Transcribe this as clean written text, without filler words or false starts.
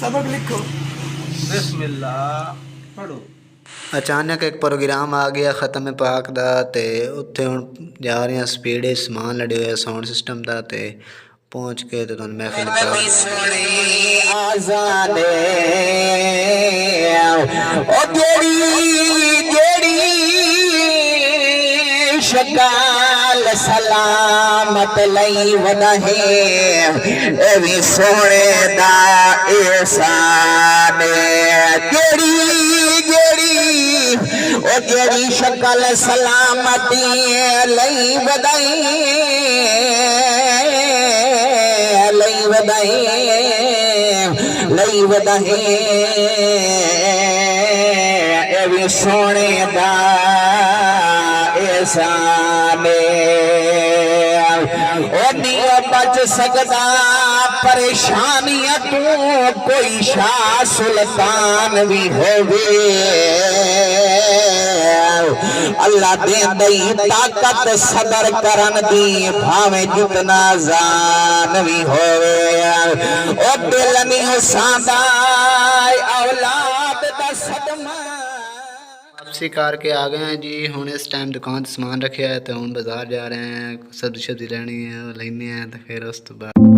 सबक लिखो। बिस्मिल्लाह पढ़ो। अचानक एक प्रोग्राम आ गया ख़त्म पाक ਦਾ ਤੇ ਉੱਥੇ ਹੁਣ ਜਾ ਰਹੇ ਹਾਂ ਸਪੀਡ ਸਮਾਨ ਲੜੇ ਹੋਇਆ ਸਾਊਂਡ ਸਿਸਟਮ ਦਾ ਤੇ ਪਹੁੰਚ ਕੇ ਤੇ ਤੁਹਾਨੂੰ ਮਹਿਫਿਲ नबी सोने आजाने ओ गेड़ी शकाल सलामत लई वदहे एवी सोने दा एहसान गेड़ी ओ गेड़ी शकाल सलामती लई वदहे लई वदहे एवी सोने दा एहसान ओ नहीं बच सकदा परेशानियां तू कोई शाह सुल्तान भी होवे अल्लाह दे दई ताकत सदर करन दी भावे जितना जान भी होवे ओ दिल नहीं हुसादा औलाद दा सदमा वापसी करके आ गए हैं जी। ਹੁਣ ਇਸ ਟਾਈਮ ਦੁਕਾਨ ਤੇ ਸਮਾਨ ਰੱਖਿਆ ਹੈ ਤੇ ਹੁਣ ਬਾਜ਼ਾਰ ਜਾ ਰਹੇ हैं। सब्जी लेनी है वो लेने हैं तो फिर उस तो बाद